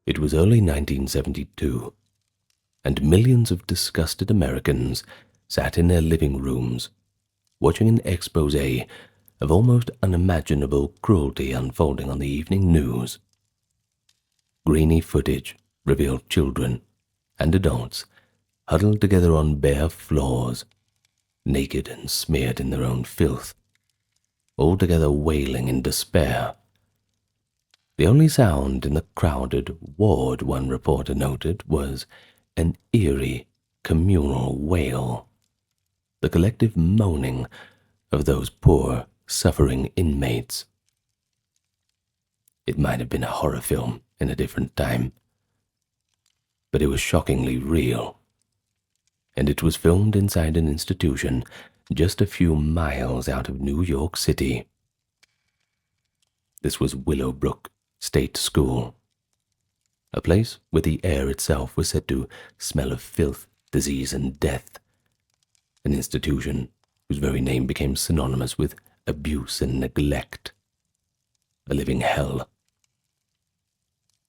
It was early 1972, and millions of disgusted Americans sat in their living rooms, watching an exposé of almost unimaginable cruelty unfolding on the evening news. Grainy footage revealed children and adults huddled together on bare floors, naked and smeared in their own filth, all together wailing in despair. The only sound in the crowded ward, one reporter noted, was an eerie, communal wail, the collective moaning of those poor, suffering inmates. It might have been a horror film in a different time, but it was shockingly real, and it was filmed inside an institution just a few miles out of New York City. This was Willowbrook State School, a place where the air itself was said to smell of filth, disease, and death, an institution whose very name became synonymous with abuse and neglect, a living hell.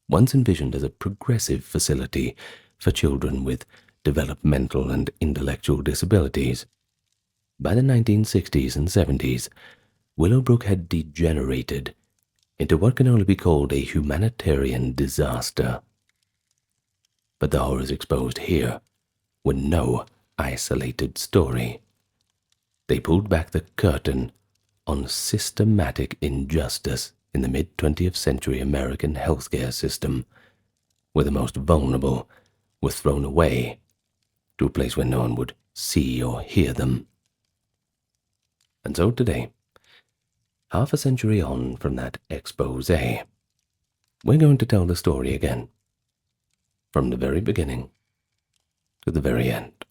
Once envisioned as a progressive facility for children with developmental and intellectual disabilities, by the 1960s and 70s, Willowbrook had degenerated into what can only be called a humanitarian disaster. But the horrors exposed here were no isolated story. They pulled back the curtain on systematic injustice in the mid-20th century American healthcare system, where the most vulnerable were thrown away to a place where no one would see or hear them. And so today, half a century on from that exposé, we're going to tell the story again, from the very beginning to the very end.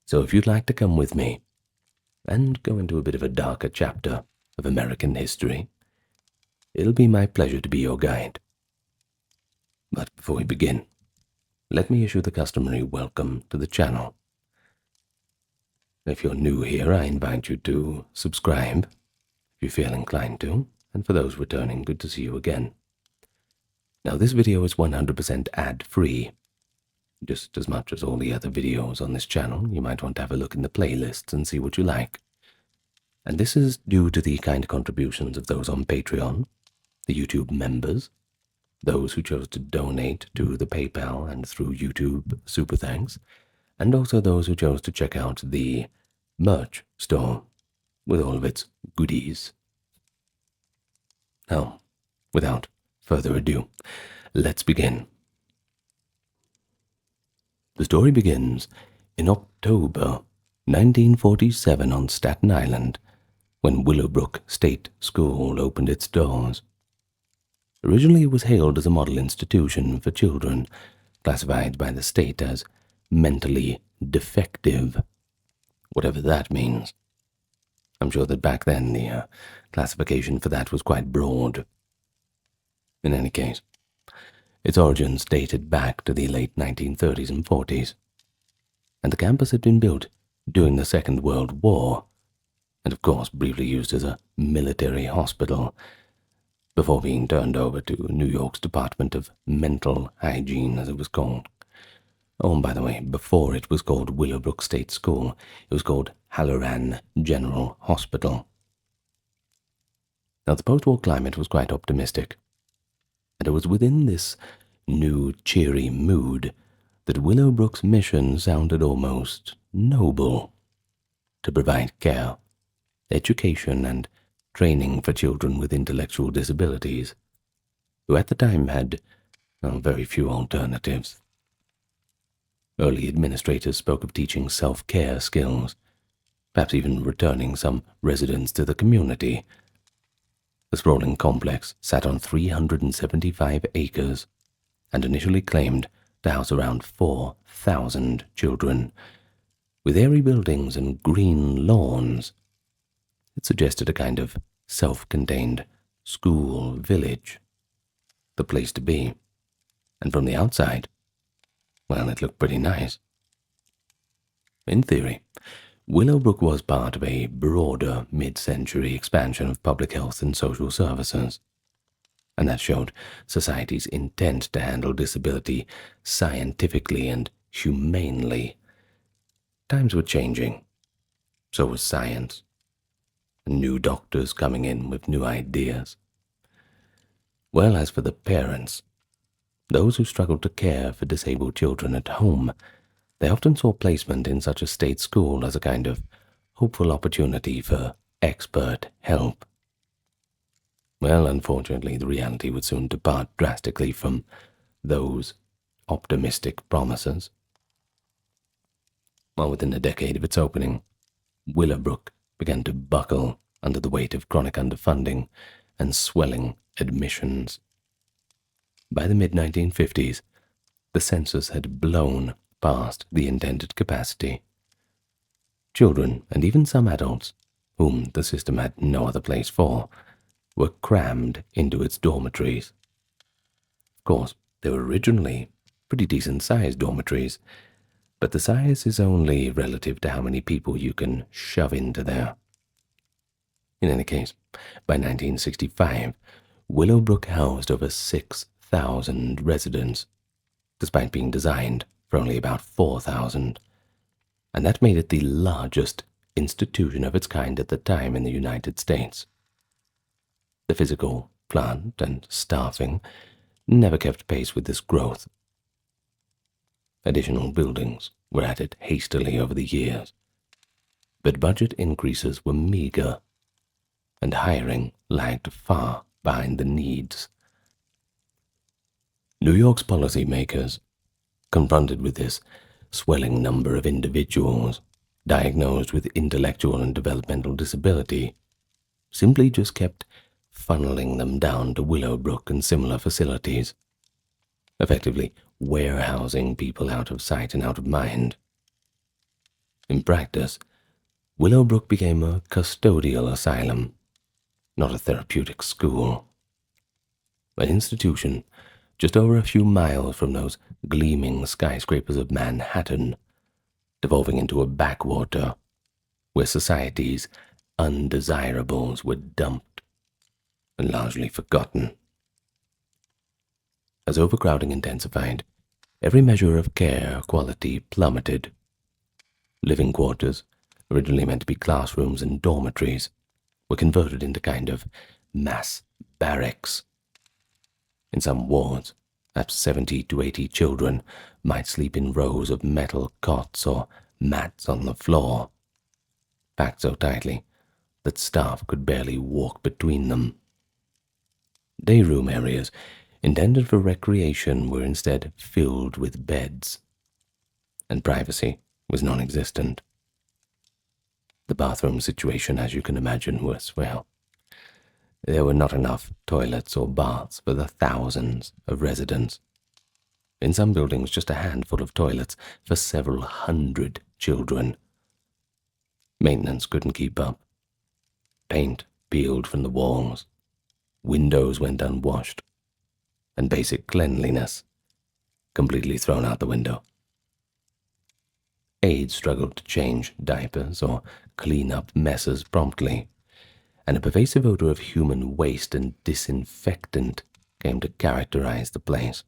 So if you'd like to come with me and go into a bit of a darker chapter of American history, it'll be my pleasure to be your guide. But before we begin, let me issue the customary welcome to the channel. If you're new here, I invite you to subscribe if you feel inclined to, and for those returning, good to see you again. Now, this video is 100% ad-free. Just as much as all the other videos on this channel, you might want to have a look in the playlists and see what you like. And this is due to the kind contributions of those on Patreon, the YouTube members, those who chose to donate to the PayPal and through YouTube Super Thanks, and also those who chose to check out the merch store with all of its goodies. Now, without further ado, let's begin. The story begins in October 1947 on Staten Island, when Willowbrook State School opened its doors. Originally, it was hailed as a model institution for children, classified by the state as mentally defective, whatever that means. I'm sure that back then the classification for that was quite broad. In any case, its origins dated back to the late 1930s and 40s, and the campus had been built during the Second World War, and of course briefly used as a military hospital, before being turned over to New York's Department of Mental Hygiene, as it was called. Oh, and by the way, before it was called Willowbrook State School, it was called Halloran General Hospital. Now, the post-war climate was quite optimistic, and it was within this new, cheery mood that Willowbrook's mission sounded almost noble: to provide care, education, and training for children with intellectual disabilities, who at the time had very few alternatives. Early administrators spoke of teaching self-care skills, perhaps even returning some residents to the community. The sprawling complex sat on 375 acres and initially claimed to house around 4,000 children. With airy buildings and green lawns, it suggested a kind of self-contained school village, the place to be. And from the outside, well, it looked pretty nice. In theory, Willowbrook was part of a broader mid-century expansion of public health and social services. and that showed society's intent to handle disability scientifically and humanely. Times were changing. So was science. New doctors coming in with new ideas. Well, as for the parents, those who struggled to care for disabled children at home, they often saw placement in such a state school as a kind of hopeful opportunity for expert help. Well, unfortunately, the reality would soon depart drastically from those optimistic promises. Well, within a decade of its opening, Willowbrook began to buckle under the weight of chronic underfunding and swelling admissions. By the mid-1950s, the census had blown past the intended capacity. Children, and even some adults, whom the system had no other place for, were crammed into its dormitories. Of course, they were originally pretty decent-sized dormitories, but the size is only relative to how many people you can shove into there. In any case, by 1965, Willowbrook housed over 6,000 residents, despite being designed for only about 4,000, and that made it the largest institution of its kind at the time in the United States. The physical plant and staffing never kept pace with this growth. Additional buildings were added hastily over the years, but budget increases were meager, and hiring lagged far behind the needs. New York's policymakers, confronted with this swelling number of individuals diagnosed with intellectual and developmental disability, simply just kept funneling them down to Willowbrook and similar facilities, effectively warehousing people out of sight and out of mind. In practice, Willowbrook became a custodial asylum, not a therapeutic school. An institution just over a few miles from those gleaming skyscrapers of Manhattan, devolving into a backwater where society's undesirables were dumped and largely forgotten. As overcrowding intensified, every measure of care quality plummeted. Living quarters, originally meant to be classrooms and dormitories, were converted into kind of mass barracks. In some wards, perhaps 70 to 80 children might sleep in rows of metal cots or mats on the floor, packed so tightly that staff could barely walk between them. Dayroom areas intended for recreation were instead filled with beds, and privacy was non-existent. The bathroom situation, as you can imagine, was, well, there were not enough toilets or baths for the thousands of residents. In some buildings, just a handful of toilets for several hundred children. Maintenance couldn't keep up. Paint peeled from the walls. Windows went unwashed. And basic cleanliness completely thrown out the window. Aides struggled to change diapers or clean up messes promptly, and a pervasive odor of human waste and disinfectant came to characterize the place.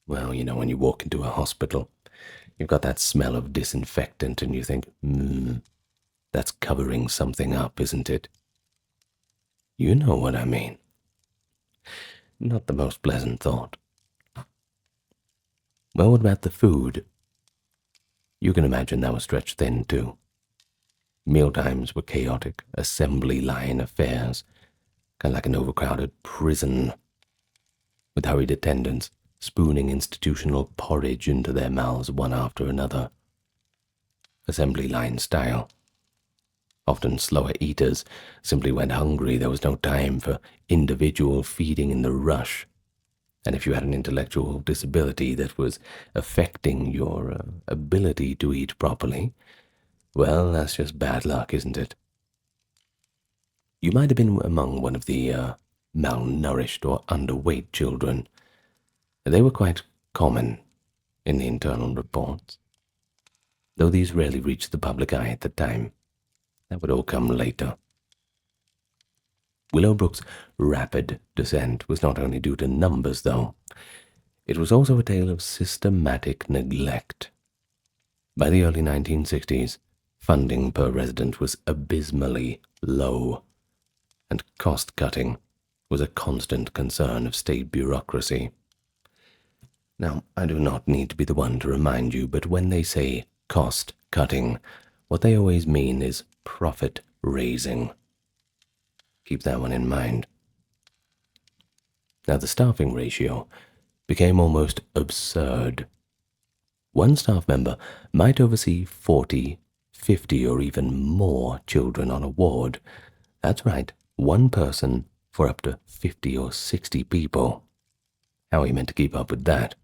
Well, you know, when you walk into a hospital, you've got that smell of disinfectant and you think, that's covering something up, isn't it? You know what I mean. Not the most pleasant thought. Well, what about the food? You can imagine that was stretched thin, too. Mealtimes were chaotic, assembly line affairs, kind of like an overcrowded prison, with hurried attendants spooning institutional porridge into their mouths one after another. Assembly line style. Often slower eaters simply went hungry. There was no time for individual feeding in the rush. And if you had an intellectual disability that was affecting your ability to eat properly, well, that's just bad luck, isn't it? You might have been among one of the malnourished or underweight children. They were quite common in the internal reports, though these rarely reached the public eye at the time. That would all come later. Willowbrook's rapid descent was not only due to numbers, though. It was also a tale of systematic neglect. By the early 1960s, funding per resident was abysmally low, and cost-cutting was a constant concern of state bureaucracy. Now, I do not need to be the one to remind you, but when they say cost-cutting, what they always mean is profit-raising. Keep that one in mind. Now, the staffing ratio became almost absurd. One staff member might oversee 40, 50, or even more children on a ward. That's right, one person for up to 50 or 60 people. How are you meant to keep up with that?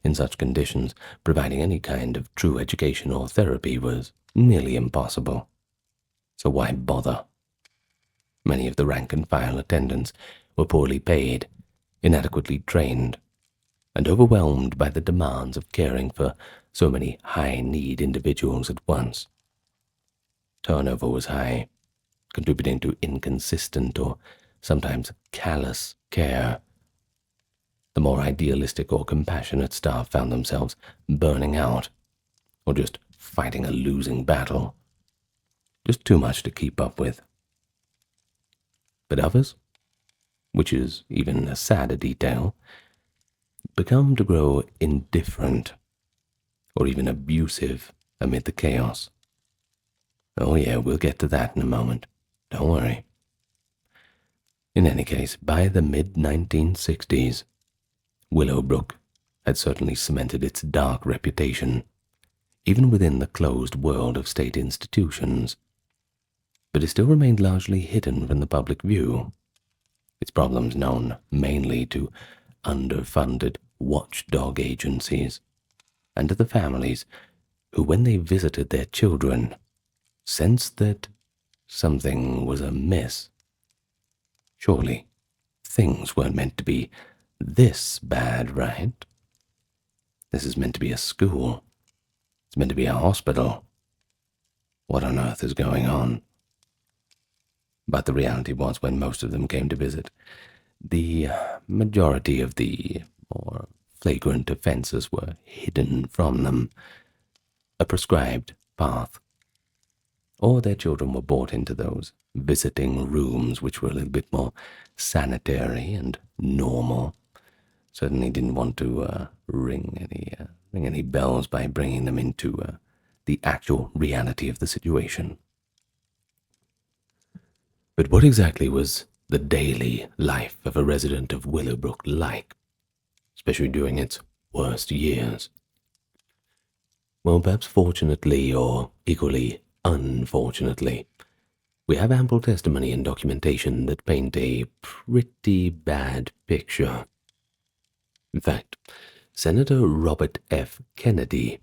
In such conditions, providing any kind of true education or therapy was nearly impossible. So why bother? Many of the rank-and-file attendants were poorly paid, inadequately trained, and overwhelmed by the demands of caring for so many high-need individuals at once. Turnover was high, contributing to inconsistent or sometimes callous care. The more idealistic or compassionate staff found themselves burning out, or just fighting a losing battle. Just too much to keep up with. But others, which is even a sadder detail, become to grow indifferent or even abusive amid the chaos. Oh yeah, we'll get to that in a moment. Don't worry. In any case, by the mid-1960s, Willowbrook had certainly cemented its dark reputation, even within the closed world of state institutions. But it still remained largely hidden from the public view, its problems known mainly to underfunded watchdog agencies and to the families who, when they visited their children, sensed that something was amiss. Surely, things weren't meant to be this bad, right? This is meant to be a school. It's meant to be a hospital. What on earth is going on? But the reality was, when most of them came to visit, the majority of the more flagrant offenses were hidden from them, a prescribed path. Or their children were brought into those visiting rooms which were a little bit more sanitary and normal. Certainly didn't want to ring any bells by bringing them into the actual reality of the situation. But what exactly was the daily life of a resident of Willowbrook like, especially during its worst years? Well, perhaps fortunately or equally unfortunately, we have ample testimony and documentation that paint a pretty bad picture. In fact, Senator Robert F. Kennedy,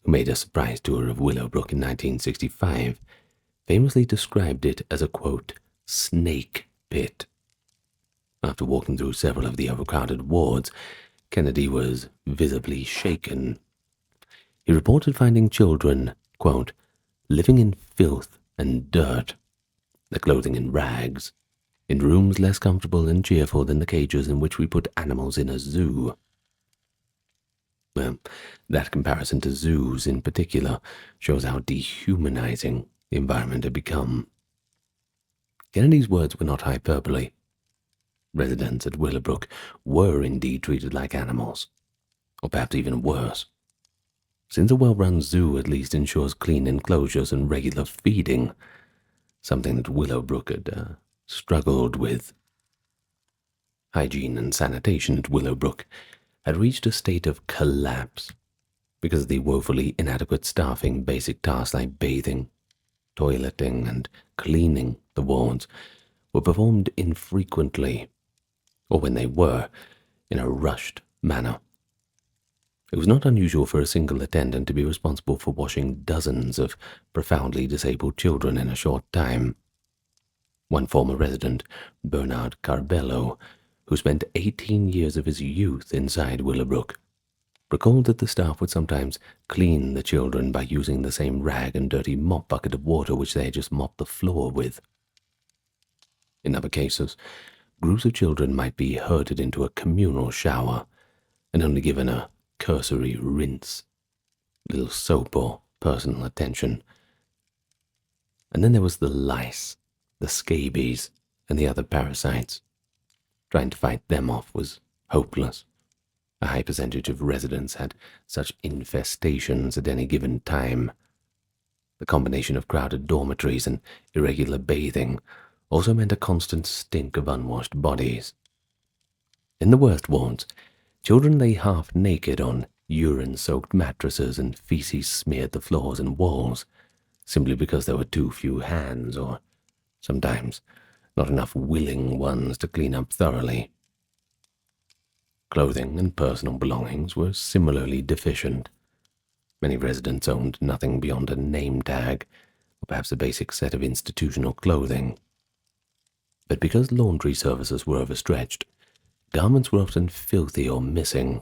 who made a surprise tour of Willowbrook in 1965, famously described it as a, quote, snake pit. After walking through several of the overcrowded wards, Kennedy was visibly shaken. He reported finding children, quote, living in filth and dirt, their clothing in rags, in rooms less comfortable and cheerful than the cages in which we put animals in a zoo. Well, that comparison to zoos in particular shows how dehumanizing the environment had become. Kennedy's words were not hyperbole. Residents at Willowbrook were indeed treated like animals, or perhaps even worse, since a well-run zoo at least ensures clean enclosures and regular feeding, something that Willowbrook had struggled with. Hygiene and sanitation at Willowbrook had reached a state of collapse because of the woefully inadequate staffing. Basic tasks like bathing, toileting, and cleaning the wards were performed infrequently, or when they were, in a rushed manner. It was not unusual for a single attendant to be responsible for washing dozens of profoundly disabled children in a short time. One former resident, Bernard Carbello, who spent 18 years of his youth inside Willowbrook, recalled that the staff would sometimes clean the children by using the same rag and dirty mop bucket of water which they had just mopped the floor with. In other cases, groups of children might be herded into a communal shower and only given a cursory rinse, little soap or personal attention. And then there was the lice, the scabies, and the other parasites. Trying to fight them off was hopeless. A high percentage of residents had such infestations at any given time. The combination of crowded dormitories and irregular bathing also meant a constant stink of unwashed bodies. In the worst wards, children lay half naked on urine-soaked mattresses and feces smeared the floors and walls, simply because there were too few hands, or sometimes not enough willing ones to clean up thoroughly. Clothing and personal belongings were similarly deficient. Many residents owned nothing beyond a name tag, or perhaps a basic set of institutional clothing. But because laundry services were overstretched, garments were often filthy or missing.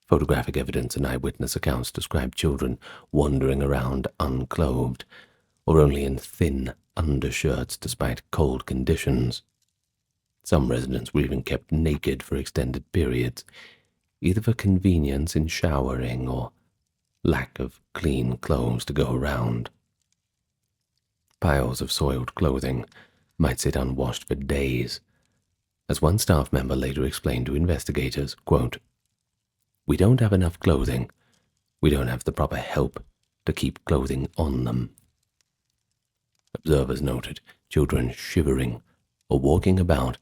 Photographic evidence and eyewitness accounts described children wandering around unclothed, or only in thin undershirts despite cold conditions. Some residents were even kept naked for extended periods, either for convenience in showering or lack of clean clothes to go around. Piles of soiled clothing might sit unwashed for days. As one staff member later explained to investigators, quote, "We don't have enough clothing. We don't have the proper help to keep clothing on them." Observers noted children shivering or walking about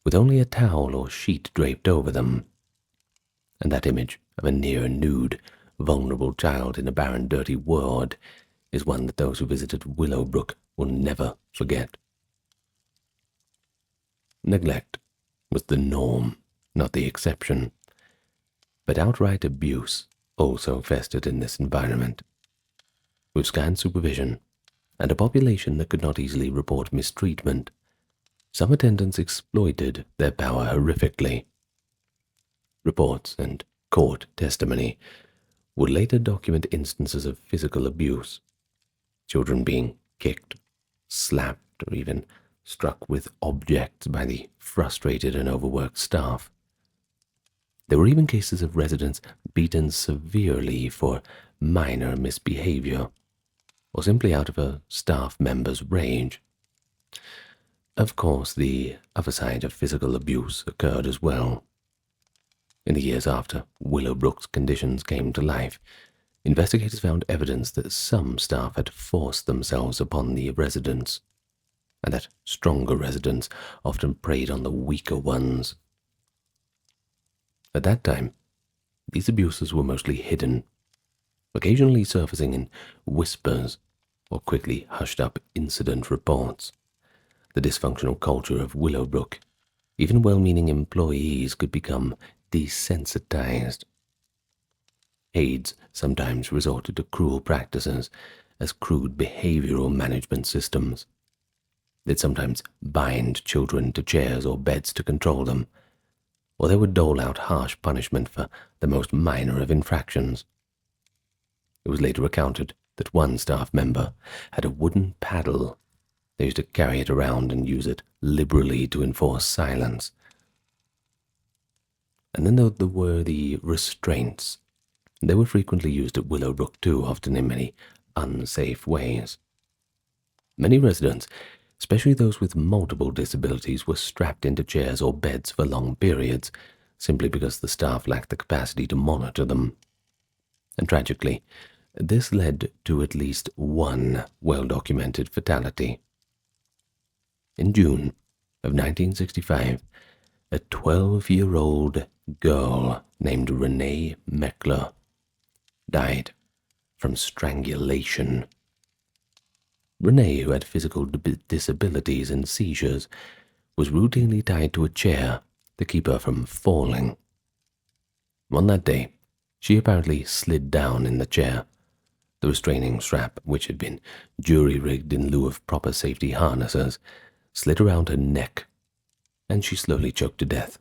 with only a towel or sheet draped over them. And that image of a near-nude, vulnerable child in a barren, dirty ward is one that those who visited Willowbrook will never forget. Neglect was the norm, not the exception. But outright abuse also festered in this environment. With scant supervision and a population that could not easily report mistreatment, some attendants exploited their power horrifically. Reports and court testimony would later document instances of physical abuse, children being kicked, slapped, or even struck with objects by the frustrated and overworked staff. There were even cases of residents beaten severely for minor misbehavior, or simply out of a staff member's rage. Of course, the other side of physical abuse occurred as well. In the years after Willowbrook's conditions came to life, investigators found evidence that some staff had forced themselves upon the residents, and that stronger residents often preyed on the weaker ones. At that time, these abuses were mostly hidden, occasionally surfacing in whispers or quickly hushed-up incident reports. The dysfunctional culture of Willowbrook, even well-meaning employees could become desensitized. Aides sometimes resorted to cruel practices as crude behavioral management systems. They'd sometimes bind children to chairs or beds to control them, or they would dole out harsh punishment for the most minor of infractions. It was later recounted that one staff member had a wooden paddle. They used to carry it around and use it liberally to enforce silence. And then there were the restraints. They were frequently used at Willowbrook too, often in many unsafe ways. Many residents, especially those with multiple disabilities, were strapped into chairs or beds for long periods, simply because the staff lacked the capacity to monitor them. And tragically, this led to at least one well-documented fatality. In June of 1965, a 12-year-old girl named Renee Meckler died from strangulation. Renee, who had physical disabilities and seizures, was routinely tied to a chair to keep her from falling. On that day, she apparently slid down in the chair. The restraining strap, which had been jury-rigged in lieu of proper safety harnesses, slid around her neck, and she slowly choked to death.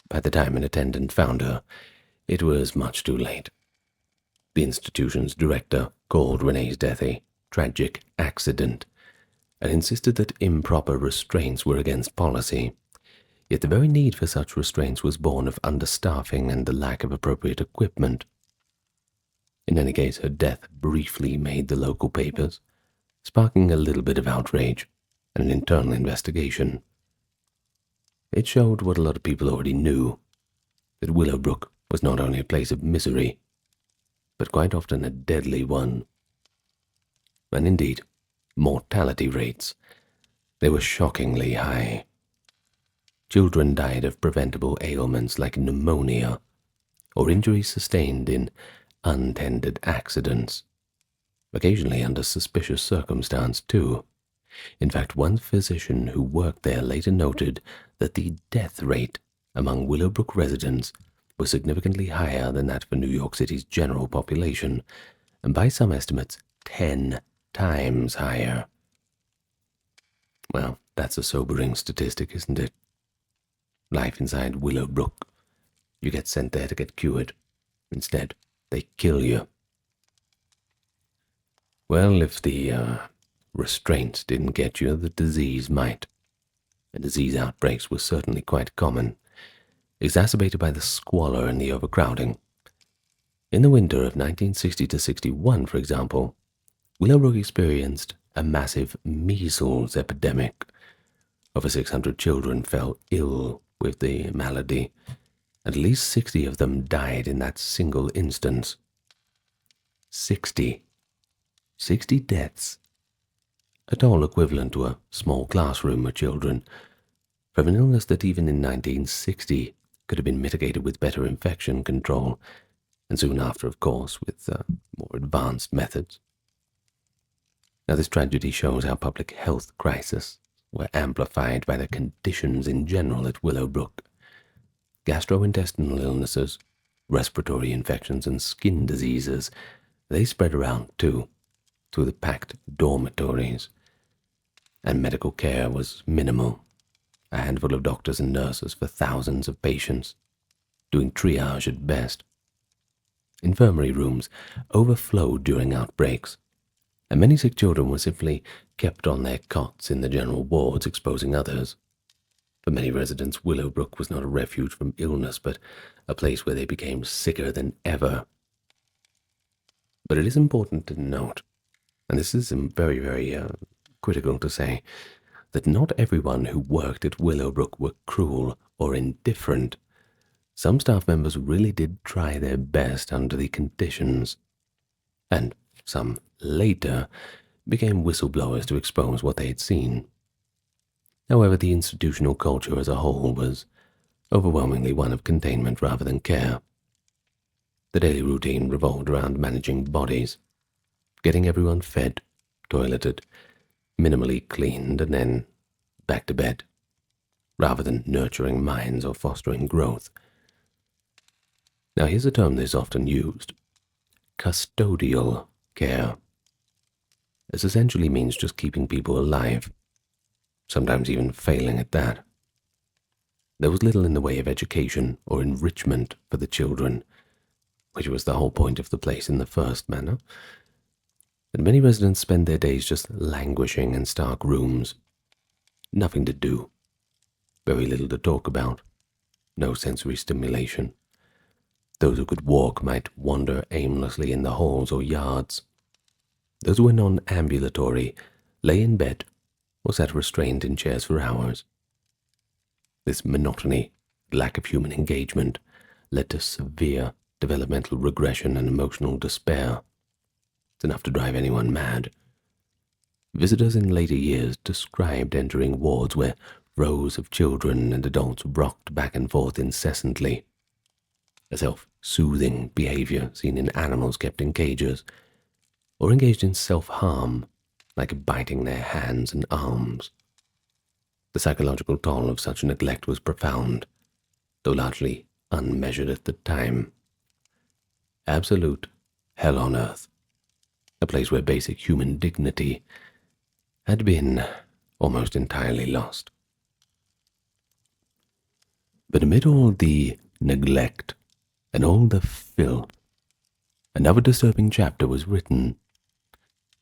By the time an attendant found her, it was much too late. The institution's director called Renee's death a tragic accident, and insisted that improper restraints were against policy. Yet the very need for such restraints was born of understaffing and the lack of appropriate equipment. In any case, her death briefly made the local papers, sparking a little bit of outrage and an internal investigation. It showed what a lot of people already knew, that Willowbrook was not only a place of misery, but quite often a deadly one. And indeed, mortality rates, they were shockingly high. Children died of preventable ailments like pneumonia or injuries sustained in untended accidents, occasionally under suspicious circumstance too. In fact, one physician who worked there later noted that the death rate among Willowbrook residents was significantly higher than that for New York City's general population, and by some estimates, 10 times higher. Well, that's a sobering statistic, isn't it? Life inside Willowbrook. You get sent there to get cured. Instead, they kill you. Well, if the restraints didn't get you, the disease might. And disease outbreaks were certainly quite common, exacerbated by the squalor and the overcrowding. In the winter of 1960 to 61, for example, Willowbrook experienced a massive measles epidemic. Over 600 children fell ill with the malady, and at least 60 of them died in that single instance. 60 deaths, a toll equivalent to a small classroom of children, from an illness that even in 1960 could have been mitigated with better infection control, and soon after, of course, with more advanced methods. Now, this tragedy shows how public health crises were amplified by the conditions in general at Willowbrook. Gastrointestinal illnesses, respiratory infections, and skin diseases, they spread around too, through the packed dormitories. And medical care was minimal. A handful of doctors and nurses for thousands of patients, doing triage at best. Infirmary rooms overflowed during outbreaks, and many sick children were simply kept on their cots in the general wards, exposing others. For many residents, Willowbrook was not a refuge from illness, but a place where they became sicker than ever. But it is important to note, and this is very, very critical to say, that not everyone who worked at Willowbrook were cruel or indifferent. Some staff members really did try their best under the conditions, and some later became whistleblowers to expose what they had seen. However, the institutional culture as a whole was overwhelmingly one of containment rather than care. The daily routine revolved around managing bodies, getting everyone fed, toileted, minimally cleaned, and then back to bed, rather than nurturing minds or fostering growth. Now, here's a term that is often used: custodial care. This essentially means just keeping people alive, sometimes even failing at that. There was little in the way of education or enrichment for the children, which was the whole point of the place in the first manner. And many residents spend their days just languishing in stark rooms. Nothing to do, very little to talk about, no sensory stimulation. Those who could walk might wander aimlessly in the halls or yards. Those who were non-ambulatory lay in bed or sat restrained in chairs for hours. This monotony, lack of human engagement, led to severe developmental regression and emotional despair. It's enough to drive anyone mad. Visitors in later years described entering wards where rows of children and adults rocked back and forth incessantly, a self-soothing behavior seen in animals kept in cages, or engaged in self-harm, like biting their hands and arms. The psychological toll of such neglect was profound, though largely unmeasured at the time. Absolute hell on earth, a place where basic human dignity had been almost entirely lost. But amid all the neglect and all the filth, another disturbing chapter was written,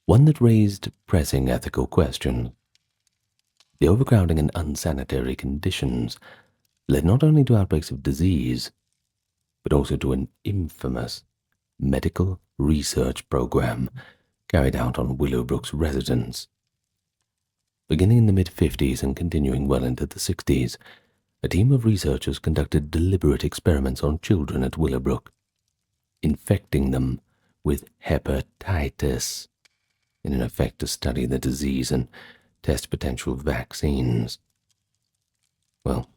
one that raised pressing ethical questions. The overcrowding and unsanitary conditions led not only to outbreaks of disease, but also to an infamous medical research program carried out on Willowbrook's residents. Beginning in the mid-50s and continuing well into the 60s, a team of researchers conducted deliberate experiments on children at Willowbrook, infecting them with hepatitis in an effort to study the disease and test potential vaccines. Well,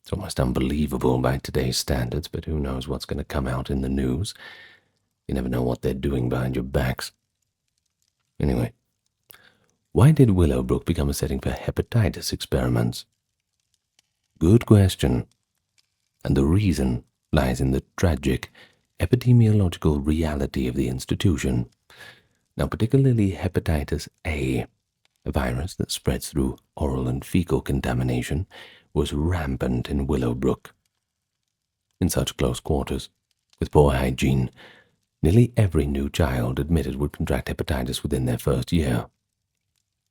it's almost unbelievable by today's standards, but who knows what's going to come out in the news. You never know what they're doing behind your backs. Anyway, why did Willowbrook become a setting for hepatitis experiments? Good question. And the reason lies in the tragic epidemiological reality of the institution. Now, particularly hepatitis A, a virus that spreads through oral and fecal contamination, was rampant in Willowbrook. In such close quarters, with poor hygiene, nearly every new child admitted would contract hepatitis within their first year.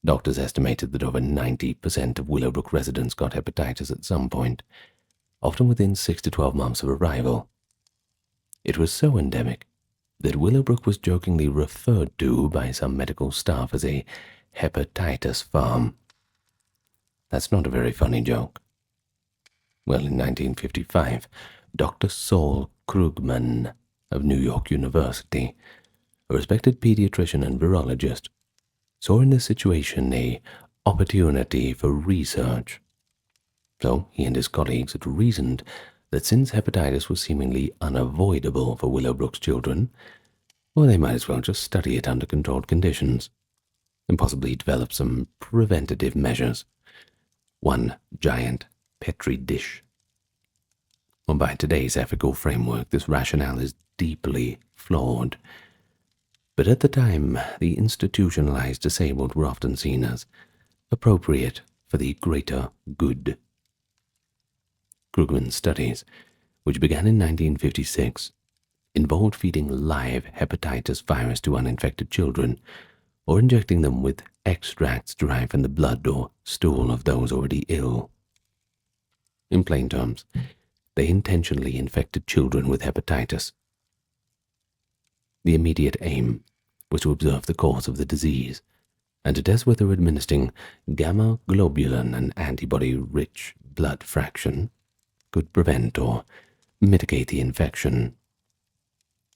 Doctors estimated that over 90% of Willowbrook residents got hepatitis at some point, often within 6 to 12 months of arrival. It was so endemic that Willowbrook was jokingly referred to by some medical staff as a hepatitis farm. That's not a very funny joke. Well, in 1955, Dr. Saul Krugman of New York University, a respected pediatrician and virologist, saw in this situation an opportunity for research. So he and his colleagues had reasoned that since hepatitis was seemingly unavoidable for Willowbrook's children, well, they might as well just study it under controlled conditions and possibly develop some preventative measures. One giant petri dish. Well, by today's ethical framework, this rationale is deeply flawed. But at the time, the institutionalized disabled were often seen as appropriate for the greater good. Krugman's studies, which began in 1956, involved feeding live hepatitis virus to uninfected children or injecting them with extracts derived from the blood or stool of those already ill. In plain terms, they intentionally infected children with hepatitis. The immediate aim was to observe the course of the disease and to test whether administering gamma globulin, an antibody-rich blood fraction, could prevent or mitigate the infection.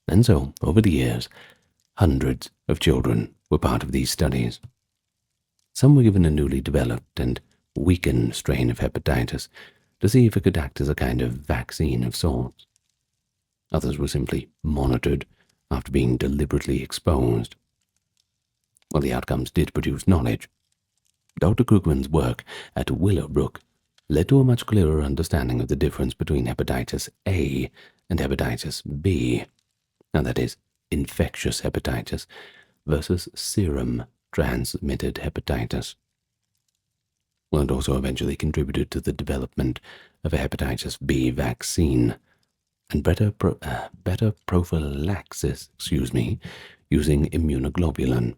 And so, over the years, hundreds of children were part of these studies. Some were given a newly developed and weakened strain of hepatitis to see if it could act as a kind of vaccine of sorts. Others were simply monitored after being deliberately exposed. Well, the outcomes did produce knowledge. Dr. Krugman's work at Willowbrook led to a much clearer understanding of the difference between hepatitis A and hepatitis B, now that is, infectious hepatitis versus serum transmitted hepatitis. Well, it also eventually contributed to the development of a hepatitis B vaccine and better prophylaxis, using immunoglobulin.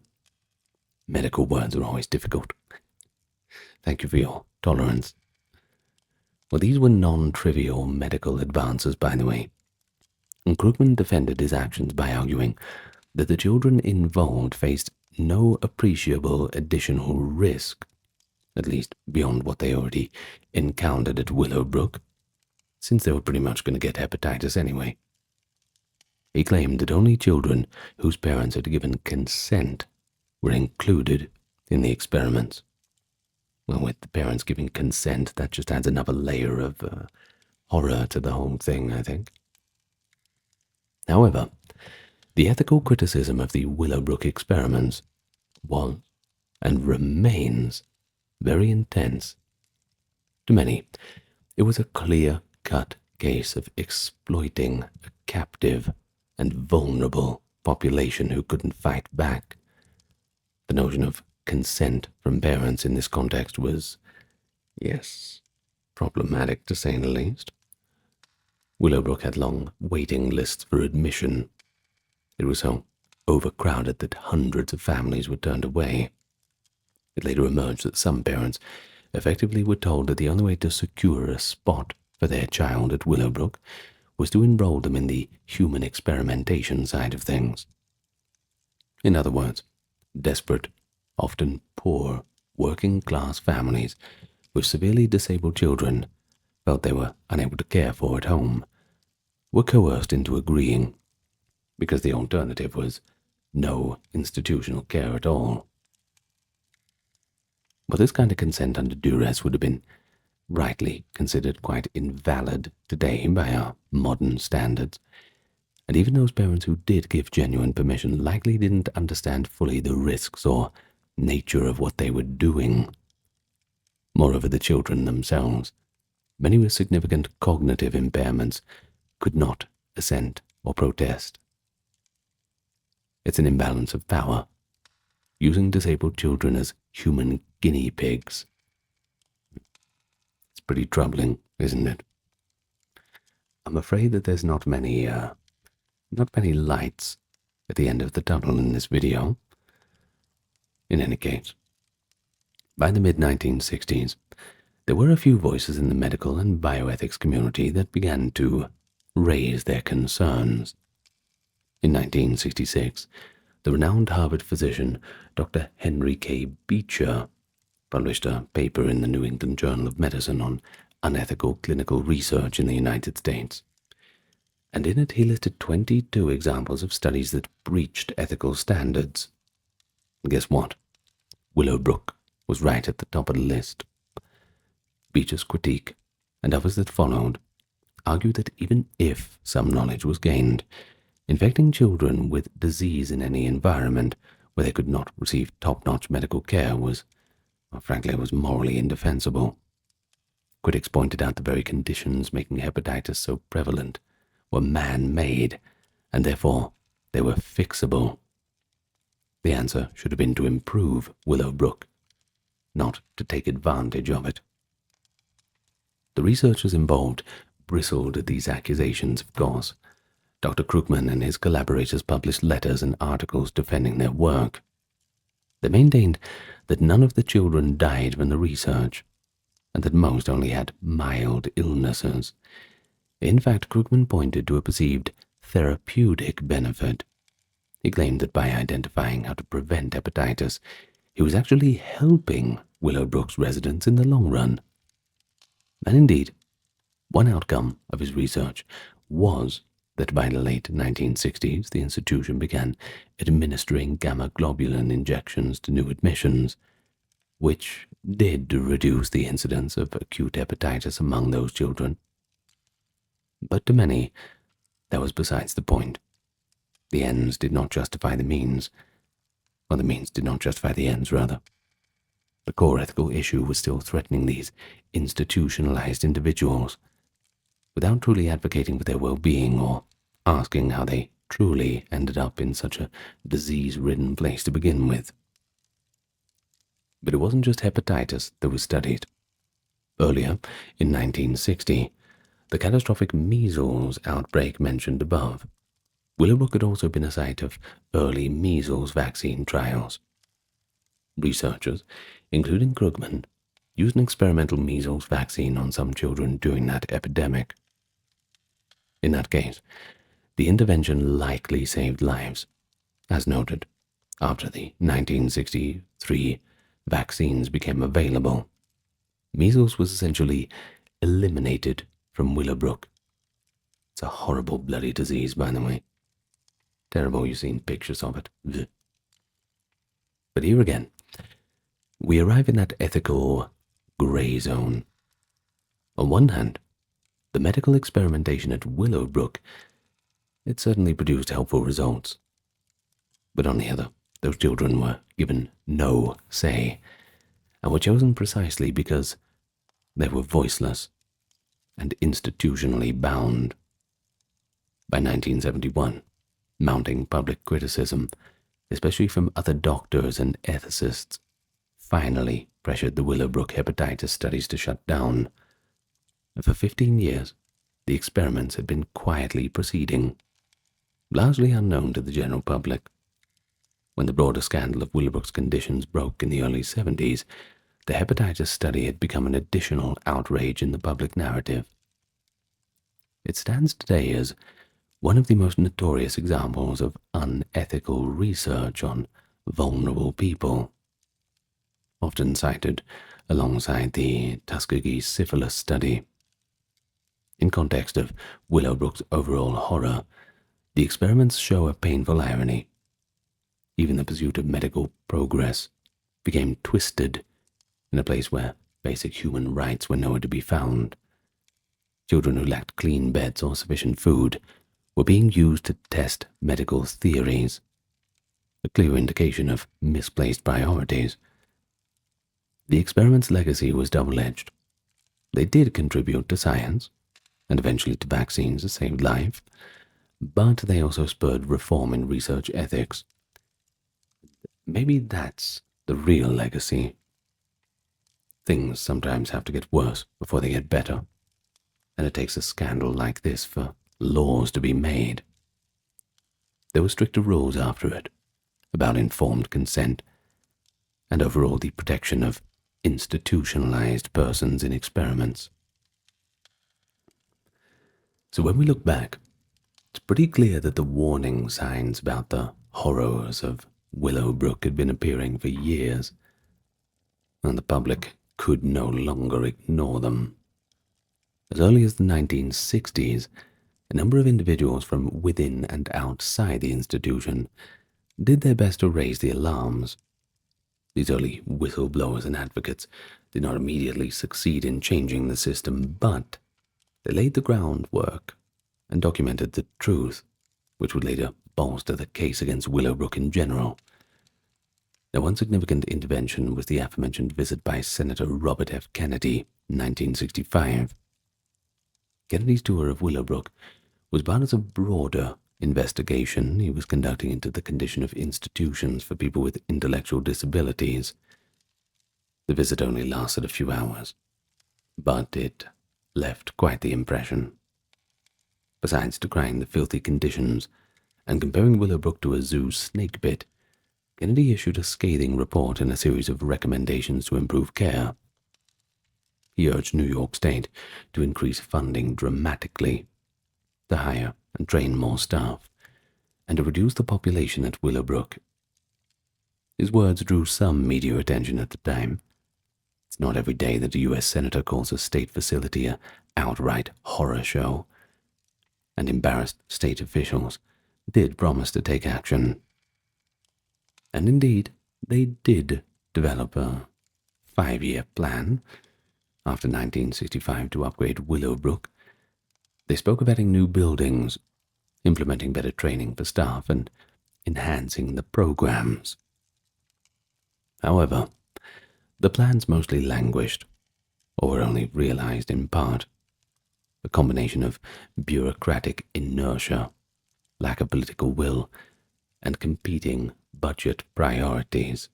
Medical words are always difficult. Thank you for your tolerance. Well, these were non-trivial medical advances, by the way. And Krugman defended his actions by arguing that the children involved faced no appreciable additional risk, at least beyond what they already encountered at Willowbrook, since they were pretty much going to get hepatitis anyway. He claimed that only children whose parents had given consent were included in the experiments. Well, with the parents giving consent, that just adds another layer of horror to the whole thing, I think. However, the ethical criticism of the Willowbrook experiments was and remains very intense. To many, it was a clear-cut case of exploiting a captive and vulnerable population who couldn't fight back. The notion of consent from parents in this context was, yes, problematic to say the least. Willowbrook had long waiting lists for admission. It was so overcrowded that hundreds of families were turned away. It later emerged that some parents effectively were told that the only way to secure a spot for their child at Willowbrook was to enroll them in the human experimentation side of things. In other words, desperate, often poor, working-class families with severely disabled children felt they were unable to care for at home, were coerced into agreeing, because the alternative was no institutional care at all. But this kind of consent under duress would have been rightly considered quite invalid today by our modern standards, and even those parents who did give genuine permission likely didn't understand fully the risks or nature of what they were doing. Moreover, the children themselves, many with significant cognitive impairments, could not assent or protest. It's an imbalance of power, using disabled children as human guinea pigs. It's pretty troubling, isn't it? I'm afraid that there's not many lights at the end of the tunnel in this video. In any case, by the mid-1960s, there were a few voices in the medical and bioethics community that began to raise their concerns. In 1966, the renowned Harvard physician Dr. Henry K. Beecher published a paper in the New England Journal of Medicine on unethical clinical research in the United States, and in it he listed 22 examples of studies that breached ethical standards. And guess what? Willowbrook was right at the top of the list. Beecher's critique, and others that followed, argued that even if some knowledge was gained, infecting children with disease in any environment where they could not receive top-notch medical care was morally indefensible. Critics pointed out the very conditions making hepatitis so prevalent were man-made, and therefore they were fixable. The answer should have been to improve Willowbrook, not to take advantage of it. The researchers involved bristled at these accusations, of course. Dr. Krugman and his collaborators published letters and articles defending their work. They maintained that none of the children died from the research, and that most only had mild illnesses. In fact, Krugman pointed to a perceived therapeutic benefit. He claimed that by identifying how to prevent hepatitis, he was actually helping Willowbrook's residents in the long run. And indeed, one outcome of his research was that by the late 1960s, the institution began administering gamma-globulin injections to new admissions, which did reduce the incidence of acute hepatitis among those children. But to many, that was besides the point. The ends did not justify the means, or the means did not justify the ends, rather. The core ethical issue was still threatening these institutionalized individuals, without truly advocating for their well-being or asking how they truly ended up in such a disease-ridden place to begin with. But it wasn't just hepatitis that was studied. Earlier, in 1960, the catastrophic measles outbreak mentioned above, Willowbrook had also been a site of early measles vaccine trials. Researchers, including Krugman, used an experimental measles vaccine on some children during that epidemic. In that case, the intervention likely saved lives. As noted, after the 1963 vaccines became available, measles was essentially eliminated from Willowbrook. It's a horrible bloody disease, by the way. Terrible, you've seen pictures of it. Blech. But here again, we arrive in that ethical grey zone. On one hand, the medical experimentation at Willowbrook, it certainly produced helpful results. But on the other, those children were given no say, and were chosen precisely because they were voiceless and institutionally bound. By 1971, mounting public criticism, especially from other doctors and ethicists, finally pressured the Willowbrook hepatitis studies to shut down. For 15 years, the experiments had been quietly proceeding, largely unknown to the general public. When the broader scandal of Willowbrook's conditions broke in the early 70s, the hepatitis study had become an additional outrage in the public narrative. It stands today as one of the most notorious examples of unethical research on vulnerable people, often cited alongside the Tuskegee syphilis study. In context of Willowbrook's overall horror, the experiments show a painful irony. Even the pursuit of medical progress became twisted in a place where basic human rights were nowhere to be found. Children who lacked clean beds or sufficient food were being used to test medical theories, a clear indication of misplaced priorities. The experiment's legacy was double-edged. They did contribute to science, and eventually to vaccines that saved life, but they also spurred reform in research ethics. Maybe that's the real legacy. Things sometimes have to get worse before they get better, and it takes a scandal like this for laws to be made. There were stricter rules after it, about informed consent, and overall the protection of institutionalized persons in experiments. So when we look back, it's pretty clear that the warning signs about the horrors of Willowbrook had been appearing for years, and the public could no longer ignore them. As early as the 1960s, a number of individuals from within and outside the institution did their best to raise the alarms. These early whistleblowers and advocates did not immediately succeed in changing the system, but they laid the groundwork and documented the truth, which would later bolster the case against Willowbrook in general. Now, one significant intervention was the aforementioned visit by Senator Robert F. Kennedy in 1965. Kennedy's tour of Willowbrook was part of a broader investigation he was conducting into the condition of institutions for people with intellectual disabilities. The visit only lasted a few hours, but it left quite the impression. Besides decrying the filthy conditions and comparing Willowbrook to a zoo snake pit, Kennedy issued a scathing report and a series of recommendations to improve care. He urged New York State to increase funding dramatically, to hire and train more staff, and to reduce the population at Willowbrook. His words drew some media attention at the time. It's not every day that a U.S. Senator calls a state facility an outright horror show, and embarrassed state officials did promise to take action. And indeed, they did develop a 5-year plan after 1965 to upgrade Willowbrook. They spoke of adding new buildings, implementing better training for staff, and enhancing the programs. However, the plans mostly languished, or were only realized in part. A combination of bureaucratic inertia, lack of political will, and competing budget priorities.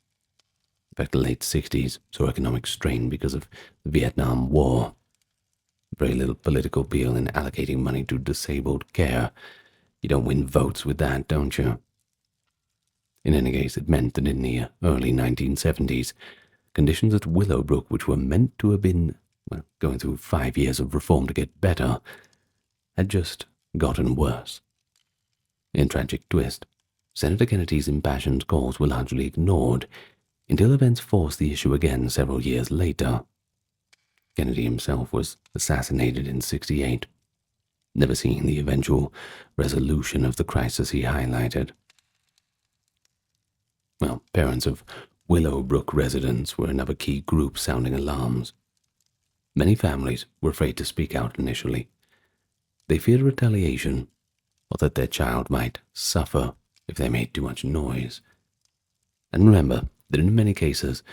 In fact, the late 60s saw economic strain because of the Vietnam War. Very little political appeal in allocating money to disabled care. You don't win votes with that, don't you? In any case, it meant that in the early 1970s, conditions at Willowbrook, which were meant to have been going through 5 years of reform to get better, had just gotten worse. In tragic twist, Senator Kennedy's impassioned calls were largely ignored until events forced the issue again several years later. Kennedy himself was assassinated in '68, never seeing the eventual resolution of the crisis he highlighted. Well, parents of Willowbrook residents were another key group sounding alarms. Many families were afraid to speak out initially. They feared retaliation, or that their child might suffer if they made too much noise. And remember that in many cases,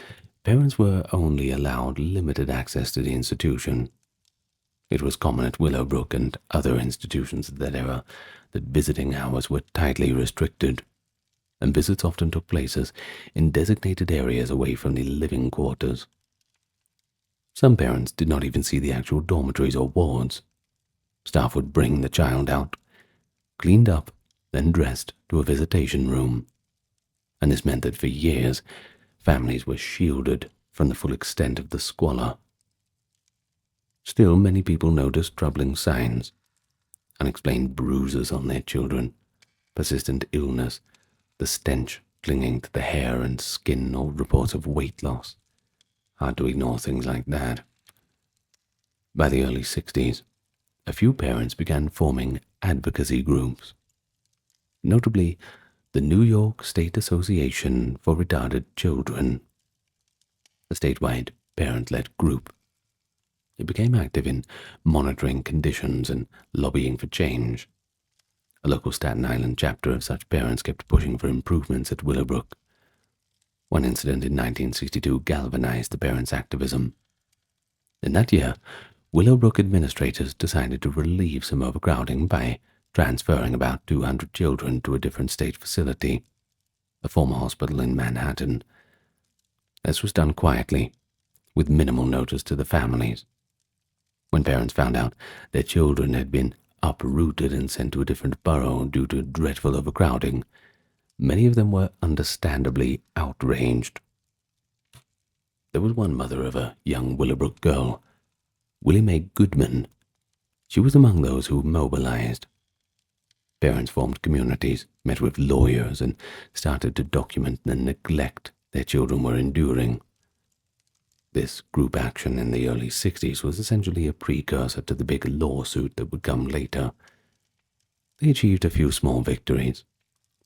parents were only allowed limited access to the institution. It was common at Willowbrook and other institutions of that era that visiting hours were tightly restricted, and visits often took places in designated areas away from the living quarters. Some parents did not even see the actual dormitories or wards. Staff would bring the child out, cleaned up, then dressed to a visitation room. And this meant that for years, families were shielded from the full extent of the squalor. Still, many people noticed troubling signs: unexplained bruises on their children, persistent illness, the stench clinging to the hair and skin, or reports of weight loss. Hard to ignore things like that. By the early 60s, a few parents began forming advocacy groups. Notably, the New York State Association for Retarded Children, a statewide parent-led group. It became active in monitoring conditions and lobbying for change. A local Staten Island chapter of such parents kept pushing for improvements at Willowbrook. One incident in 1962 galvanized the parents' activism. In that year, Willowbrook administrators decided to relieve some overcrowding by transferring about 200 children to a different state facility, a former hospital in Manhattan. This was done quietly, with minimal notice to the families. When parents found out their children had been uprooted and sent to a different borough due to dreadful overcrowding, many of them were understandably outraged. There was one mother of a young Willowbrook girl, Willie Mae Goodman. She was among those who mobilized. Parents formed communities, met with lawyers, and started to document the neglect their children were enduring. This group action in the early 60s was essentially a precursor to the big lawsuit that would come later. They achieved a few small victories,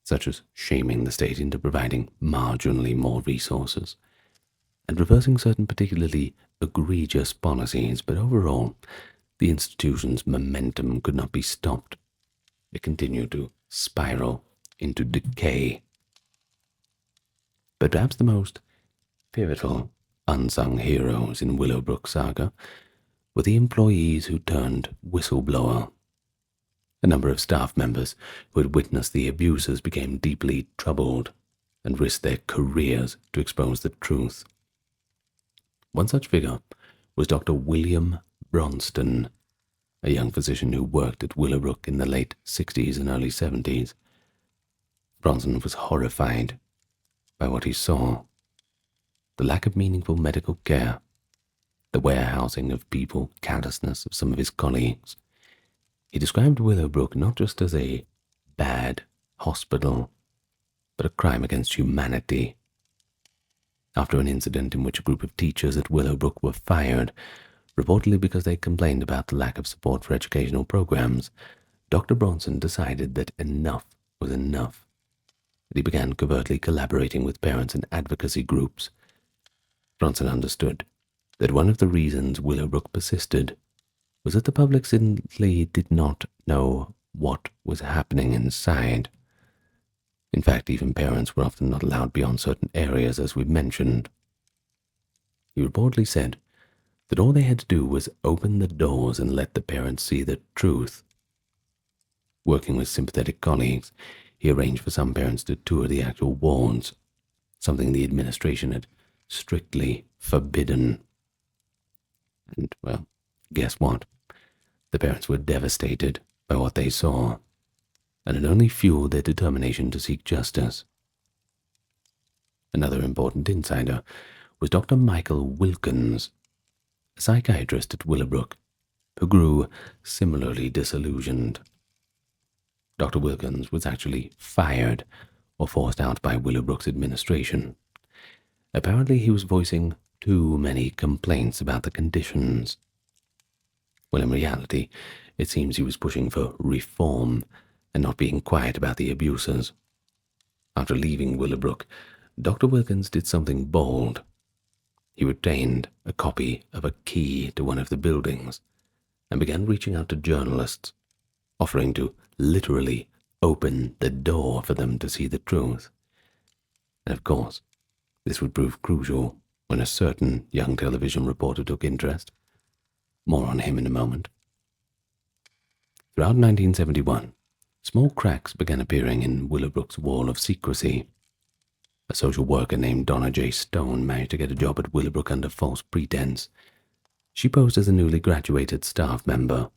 such as shaming the state into providing marginally more resources, and reversing certain particularly egregious policies, but overall, the institution's momentum could not be stopped. It continued to spiral into decay. But perhaps the most pivotal unsung heroes in Willowbrook saga were the employees who turned whistleblower. A number of staff members who had witnessed the abuses became deeply troubled and risked their careers to expose the truth. One such figure was Dr. William Bronston, a young physician who worked at Willowbrook in the late 60s and early 70s. Bronson was horrified by what he saw: the lack of meaningful medical care, the warehousing of people, callousness of some of his colleagues. He described Willowbrook not just as a bad hospital, but a crime against humanity. After an incident in which a group of teachers at Willowbrook were fired, reportedly because they complained about the lack of support for educational programs, Dr. Bronson decided that enough was enough. And he began covertly collaborating with parents and advocacy groups. Bronson understood that one of the reasons Willowbrook persisted was that the public simply did not know what was happening inside. In fact, even parents were often not allowed beyond certain areas, as we've mentioned. He reportedly said that all they had to do was open the doors and let the parents see the truth. Working with sympathetic colleagues, he arranged for some parents to tour the actual wards, something the administration had strictly forbidden. And, well, guess what? The parents were devastated by what they saw, and it only fueled their determination to seek justice. Another important insider was Dr. Michael Wilkins, a psychiatrist at Willowbrook, who grew similarly disillusioned. Dr. Wilkins was actually fired or forced out by Willowbrook's administration. Apparently he was voicing too many complaints about the conditions. Well, in reality, it seems he was pushing for reform and not being quiet about the abuses. After leaving Willowbrook, Dr. Wilkins did something bold. He obtained a copy of a key to one of the buildings and began reaching out to journalists, offering to literally open the door for them to see the truth. And of course, this would prove crucial when a certain young television reporter took interest. More on him in a moment. Throughout 1971, small cracks began appearing in Willowbrook's wall of secrecy. A social worker named Donna J. Stone managed to get a job at Willowbrook under false pretense. She posed as a newly graduated staff member.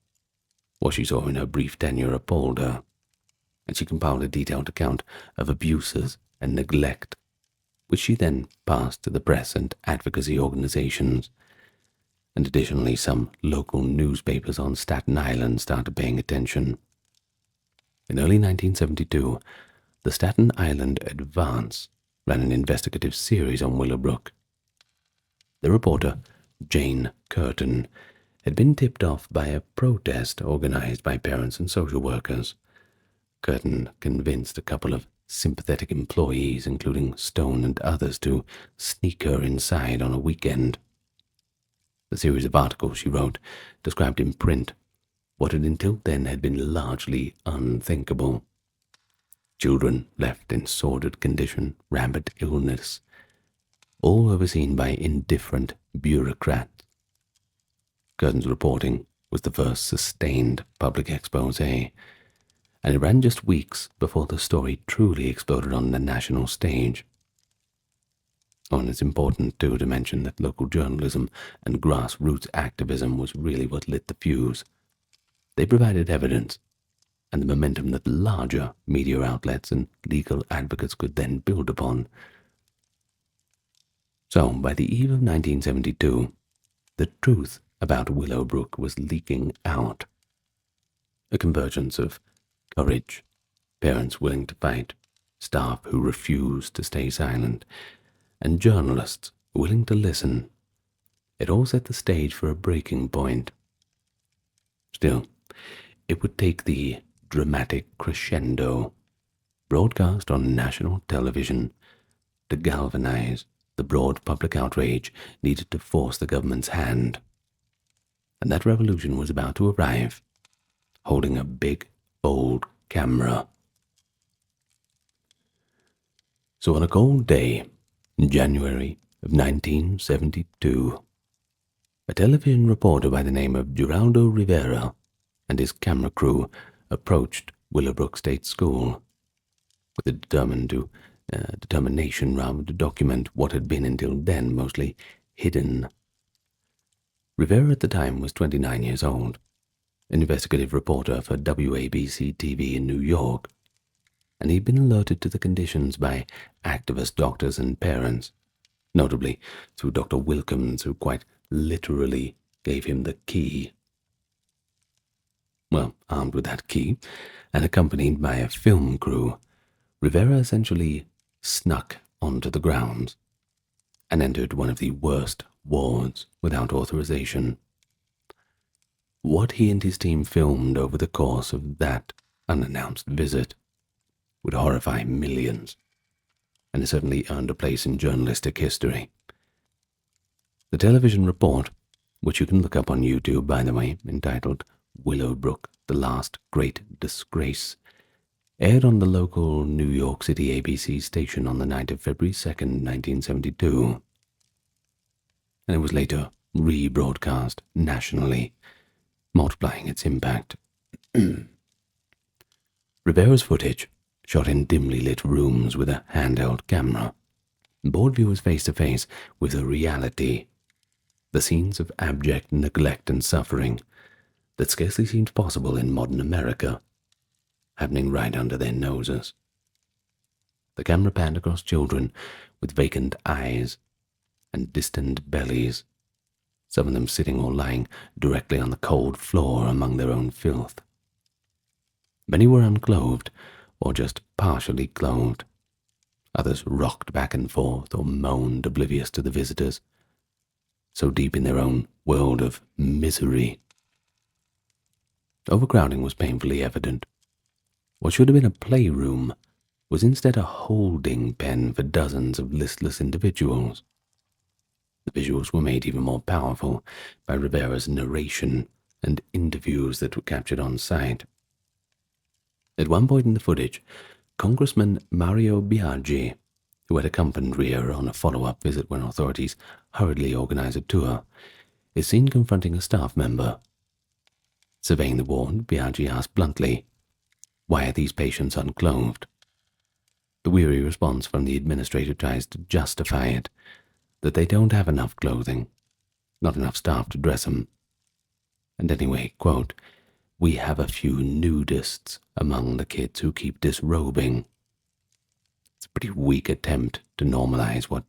What she saw in her brief tenure appalled her, and she compiled a detailed account of abuses and neglect. which she then passed to the press and advocacy organizations. And additionally, some local newspapers on Staten Island started paying attention. In early 1972, the Staten Island Advance ran an investigative series on Willowbrook. The reporter, Jane Curtin, had been tipped off by a protest organized by parents and social workers. Curtin convinced a couple of sympathetic employees, including Stone and others, to sneak her inside on a weekend. The series of articles she wrote described in print what had until then had been largely unthinkable. Children left in sordid condition, rampant illness, all overseen by indifferent bureaucrats. Curtin's reporting was the first sustained public exposé, and it ran just weeks before the story truly exploded on the national stage. Oh, and it's important, too, to mention that local journalism and grassroots activism was really what lit the fuse. They provided evidence and the momentum that larger media outlets and legal advocates could then build upon. So, by the eve of 1972, the truth about Willowbrook was leaking out. A convergence of courage, parents willing to fight, staff who refused to stay silent, and journalists willing to listen. It all set the stage for a breaking point. Still, it would take the dramatic crescendo, broadcast on national television, to galvanize the broad public outrage needed to force the government's hand. And that revolution was about to arrive, holding a big, bold camera. So on a cold day, in January of 1972, a television reporter by the name of Geraldo Rivera and his camera crew approached Willowbrook State School with a determination to document what had been until then mostly hidden. Rivera at the time was 29 years old, an investigative reporter for WABC TV in New York, and he'd been alerted to the conditions by activist doctors and parents, notably through Dr. Wilkins, who quite literally gave him the key. Well, armed with that key, and accompanied by a film crew, Rivera essentially snuck onto the grounds and entered one of the worst wards without authorization. What he and his team filmed over the course of that unannounced visit would horrify millions, and it certainly earned a place in journalistic history. The television report, which you can look up on YouTube, by the way, entitled Willowbrook, The Last Great Disgrace, aired on the local New York City ABC station on the night of February 2nd, 1972, and it was later rebroadcast nationally, multiplying its impact. Rivera's footage, shot in dimly lit rooms with a handheld camera, brought viewers face to face with a reality, the scenes of abject neglect and suffering that scarcely seemed possible in modern America, happening right under their noses. The camera panned across children with vacant eyes and distant bellies, some of them sitting or lying directly on the cold floor among their own filth. Many were unclothed or just partially clothed. Others rocked back and forth or moaned, oblivious to the visitors, so deep in their own world of misery. Overcrowding was painfully evident. What should have been a playroom was instead a holding pen for dozens of listless individuals. The visuals were made even more powerful by Rivera's narration and interviews that were captured on site. At one point in the footage, Congressman Mario Biaggi, who had accompanied Rivera on a follow-up visit when authorities hurriedly organized a tour, is seen confronting a staff member. Surveying the ward, Biaggi asked bluntly, "Why are these patients unclothed?" The weary response from the administrator tries to justify it, that they don't have enough clothing, not enough staff to dress them. And anyway, quote, "We have a few nudists among the kids who keep disrobing." It's a pretty weak attempt to normalize what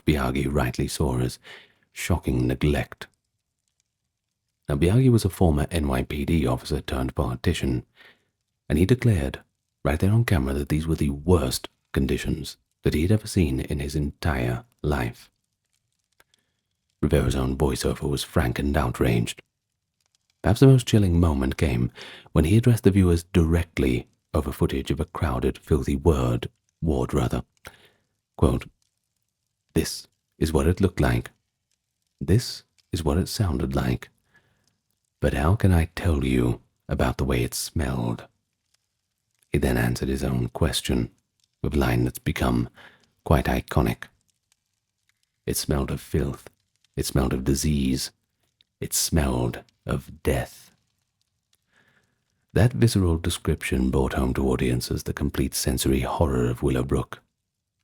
Biagi rightly saw as shocking neglect. Now, Biagi was a former NYPD officer turned politician, and he declared right there on camera that these were the worst conditions that he had ever seen in his entire life. Rivera's own voiceover was frank and outraged. Perhaps the most chilling moment came when he addressed the viewers directly over footage of a crowded, filthy ward. Quote, "This is what it looked like. This is what it sounded like. But how can I tell you about the way it smelled?" He then answered his own question with a line that's become quite iconic. "It smelled of filth. It smelled of disease. It smelled of death." That visceral description brought home to audiences the complete sensory horror of Willowbrook,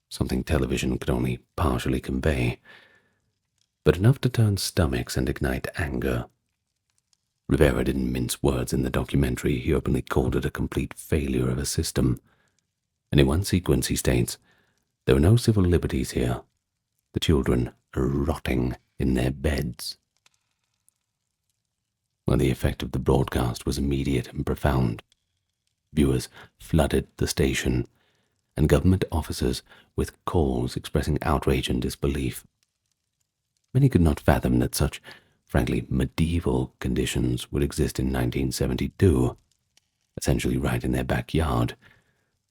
something television could only partially convey, but enough to turn stomachs and ignite anger. Rivera didn't mince words in the documentary. He openly called it a complete failure of a system. And in one sequence he states, "There are no civil liberties here. The children are rotting in their beds." Well, the effect of the broadcast was immediate and profound. Viewers flooded the station, and government officers with calls expressing outrage and disbelief. Many could not fathom that such, frankly, medieval conditions would exist in 1972, essentially right in their backyard.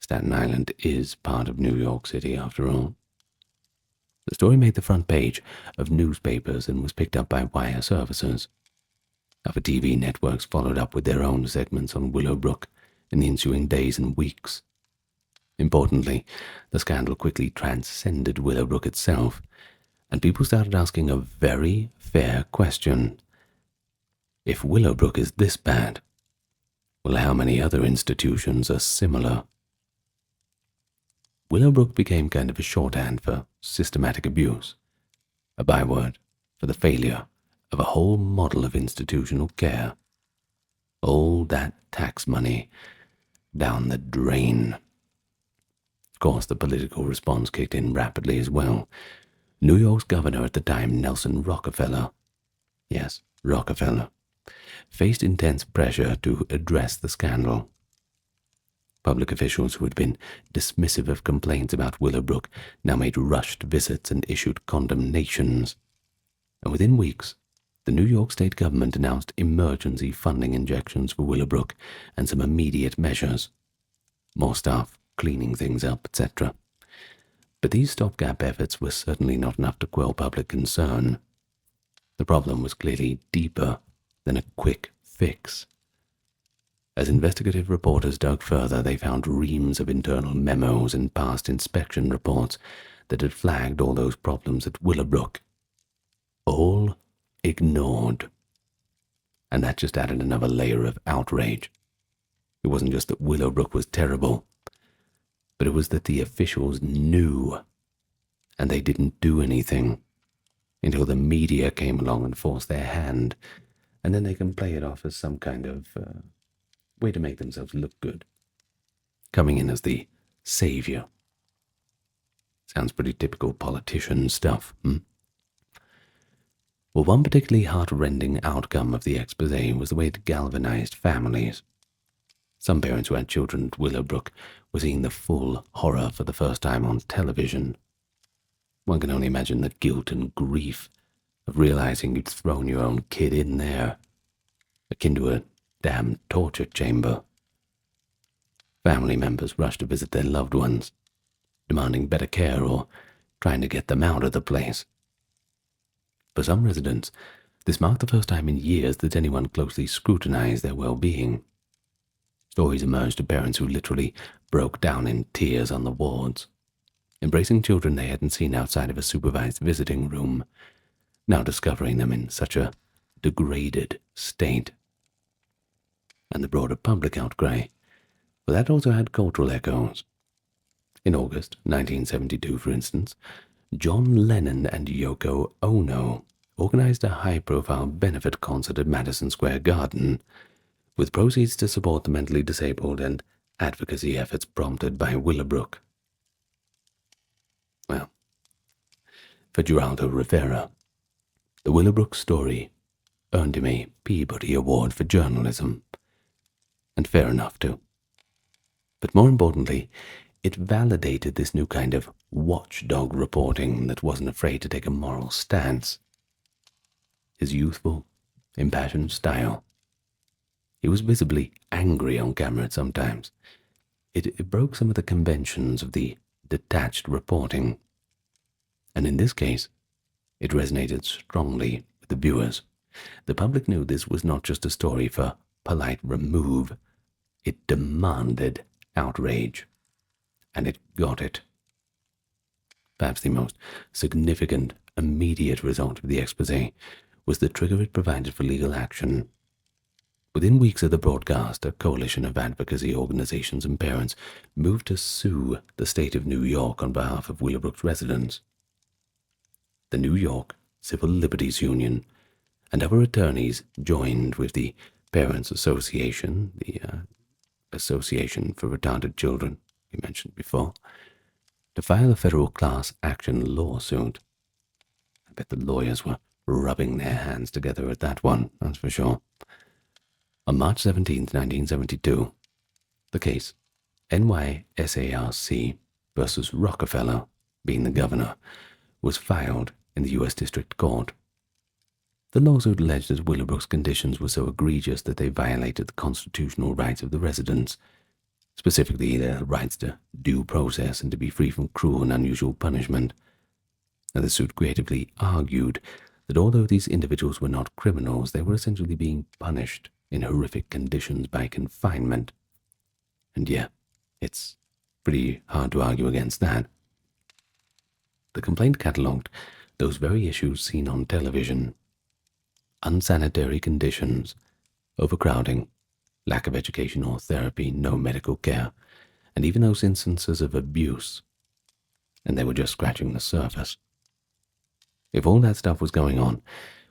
Staten Island is part of New York City, after all. The story made the front page of newspapers and was picked up by wire services. Other TV networks followed up with their own segments on Willowbrook in the ensuing days and weeks. Importantly, the scandal quickly transcended Willowbrook itself, and people started asking a very fair question. If Willowbrook is this bad, well, how many other institutions are similar? Willowbrook became kind of a shorthand for systematic abuse, a byword for the failure of a whole model of institutional care. All that tax money down the drain. Of course, the political response kicked in rapidly as well. New York's governor at the time, Nelson Rockefeller, yes, Rockefeller, faced intense pressure to address the scandal. Public officials who had been dismissive of complaints about Willowbrook now made rushed visits and issued condemnations. And within weeks, the New York state government announced emergency funding injections for Willowbrook and some immediate measures. More staff, cleaning things up, etc. But these stopgap efforts were certainly not enough to quell public concern. The problem was clearly deeper than a quick fix. As investigative reporters dug further, they found reams of internal memos and past inspection reports that had flagged all those problems at Willowbrook. All ignored. And that just added another layer of outrage. It wasn't just that Willowbrook was terrible, but it was that the officials knew, and they didn't do anything until the media came along and forced their hand, and then they can play it off as some kind of way to make themselves look good, coming in as the savior. Sounds pretty typical politician stuff, Well, one particularly heart-rending outcome of the exposé was the way it galvanized families. Some parents who had children at Willowbrook were seeing the full horror for the first time on television. One can only imagine the guilt and grief of realizing you'd thrown your own kid in there, akin to a damn torture chamber. Family members rushed to visit their loved ones, demanding better care or trying to get them out of the place. For some residents, this marked the first time in years that anyone closely scrutinized their well-being. Stories emerged of parents who literally broke down in tears on the wards, embracing children they hadn't seen outside of a supervised visiting room, now discovering them in such a degraded state. And the broader public outcry, but that also had cultural echoes. In August 1972, for instance, John Lennon and Yoko Ono organized a high-profile benefit concert at Madison Square Garden, with proceeds to support the mentally disabled and advocacy efforts prompted by Willowbrook. Well, for Geraldo Rivera, the Willowbrook story earned him a Peabody Award for journalism, and fair enough too. But more importantly, it validated this new kind of watchdog reporting that wasn't afraid to take a moral stance. His youthful, impassioned style. He was visibly angry on camera at some times. It broke some of the conventions of the detached reporting. And in this case, it resonated strongly with the viewers. The public knew this was not just a story for polite remove. It demanded outrage. And it got it. Perhaps the most significant, immediate result of the exposé was the trigger it provided for legal action. Within weeks of the broadcast, a coalition of advocacy organizations and parents moved to sue the state of New York on behalf of Willowbrook's residents. The New York Civil Liberties Union and other attorneys joined with the Parents Association, the Association for Retarded Children we mentioned before, to file a federal class action lawsuit. I bet the lawyers were rubbing their hands together at that one, that's for sure. On March 17, 1972, the case, NYSARC versus Rockefeller, being the governor, was filed in the U.S. District Court. The lawsuit alleged that Willowbrook's conditions were so egregious that they violated the constitutional rights of the residents, specifically their rights to due process and to be free from cruel and unusual punishment. And the suit creatively argued that although these individuals were not criminals, they were essentially being punished in horrific conditions by confinement. And yeah, it's pretty hard to argue against that. The complaint catalogued those very issues seen on television: unsanitary conditions, overcrowding, lack of education or therapy, no medical care, and even those instances of abuse. And they were just scratching the surface. If all that stuff was going on,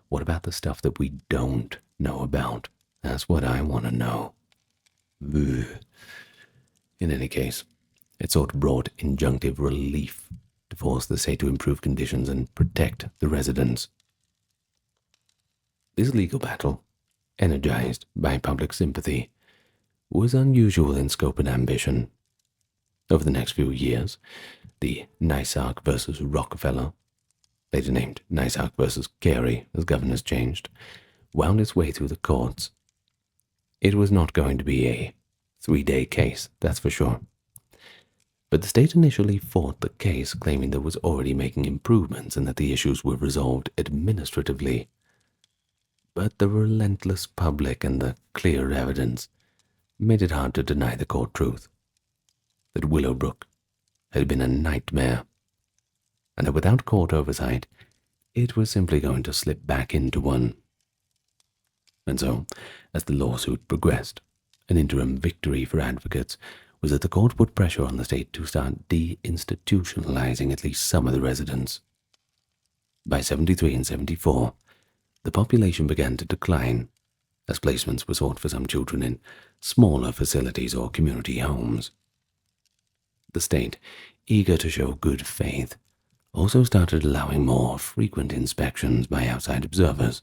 what about the stuff that we don't know about? That's what I want to know. Ugh. In any case, it sort of brought injunctive relief to force the state to improve conditions and protect the residents. This legal battle, energized by public sympathy, was unusual in scope and ambition. Over the next few years, the NYSARC versus Rockefeller, later named NYSARC versus Carey as governors changed, wound its way through the courts. It was not going to be a 3-day case, that's for sure. But the state initially fought the case, claiming that it was already making improvements and that the issues were resolved administratively. But the relentless public and the clear evidence made it hard to deny the court truth, that Willowbrook had been a nightmare, and that without court oversight, it was simply going to slip back into one. And so, as the lawsuit progressed, an interim victory for advocates was that the court put pressure on the state to start deinstitutionalizing at least some of the residents. By 73 and 74, the population began to decline, as placements were sought for some children in smaller facilities or community homes. The state, eager to show good faith, also started allowing more frequent inspections by outside observers,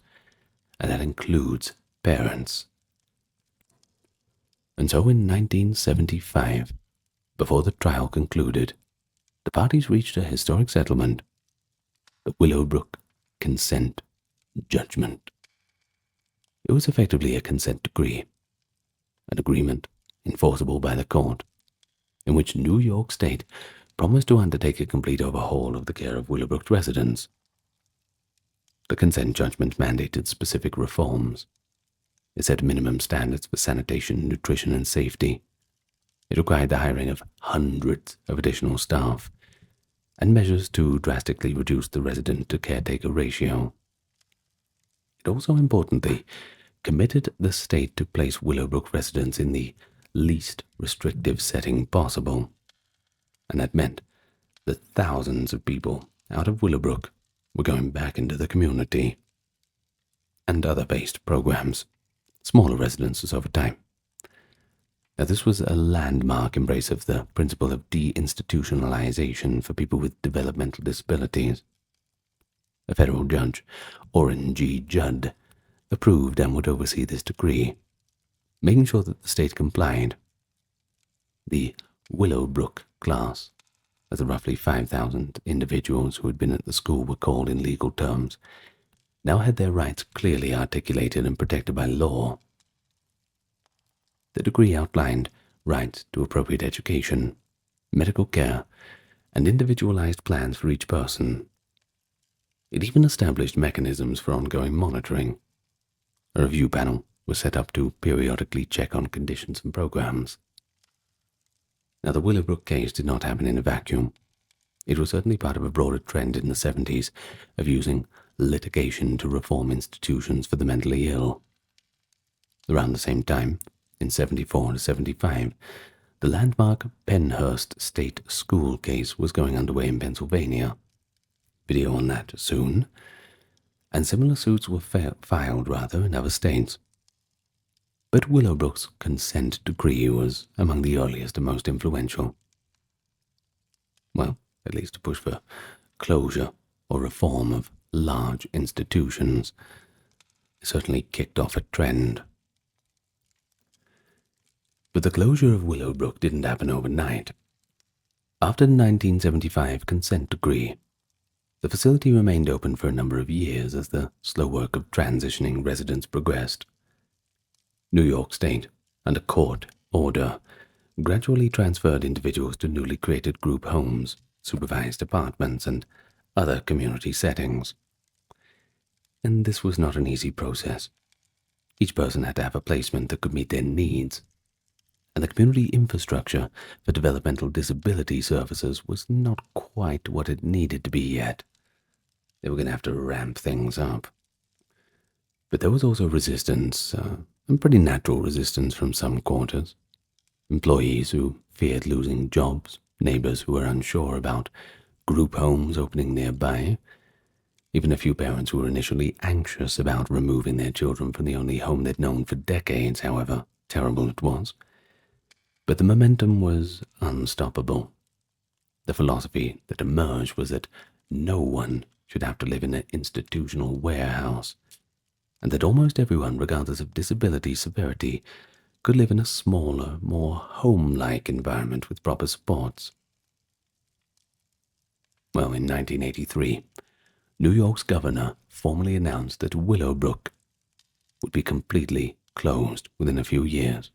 and that includes parents. And so in 1975, before the trial concluded, the parties reached a historic settlement, the Willowbrook Consent Judgment. It was effectively a consent decree, an agreement enforceable by the court, in which New York State promised to undertake a complete overhaul of the care of Willowbrook residents. The consent judgment mandated specific reforms. It set minimum standards for sanitation, nutrition, and safety. It required the hiring of hundreds of additional staff, and measures to drastically reduce the resident-to-caretaker ratio. It also importantly committed the state to place Willowbrook residents in the least restrictive setting possible, and that meant that thousands of people out of Willowbrook were going back into the community, and other based programs, smaller residences over time. Now, this was a landmark embrace of the principle of deinstitutionalization for people with developmental disabilities. A federal judge, Orrin G. Judd, approved and would oversee this decree, making sure that the state complied. The Willowbrook class, as the roughly 5,000 individuals who had been at the school were called in legal terms, now had their rights clearly articulated and protected by law. The decree outlined rights to appropriate education, medical care, and individualized plans for each person. It even established mechanisms for ongoing monitoring. A review panel was set up to periodically check on conditions and programs. Now, the Willowbrook case did not happen in a vacuum. It was certainly part of a broader trend in the 70s of using litigation to reform institutions for the mentally ill. Around the same time, in 74 to 75, the landmark Pennhurst State School case was going underway in Pennsylvania. Video on that soon. And similar suits were filed in other states. But Willowbrook's consent decree was among the earliest and most influential. Well, at least to push for closure or reform of large institutions. It certainly kicked off a trend. But the closure of Willowbrook didn't happen overnight. After the 1975 consent decree, the facility remained open for a number of years as the slow work of transitioning residents progressed. New York State, under court order, gradually transferred individuals to newly created group homes, supervised apartments, and other community settings. And this was not an easy process. Each person had to have a placement that could meet their needs, and the community infrastructure for developmental disability services was not quite what it needed to be yet. They were going to have to ramp things up. But there was also resistance, and pretty natural resistance from some quarters. Employees who feared losing jobs, neighbors who were unsure about group homes opening nearby, even a few parents who were initially anxious about removing their children from the only home they'd known for decades, however terrible it was. But the momentum was unstoppable. The philosophy that emerged was that no one should have to live in an institutional warehouse, and that almost everyone, regardless of disability severity, could live in a smaller, more home-like environment with proper supports. Well, in 1983, New York's governor formally announced that Willowbrook would be completely closed within a few years.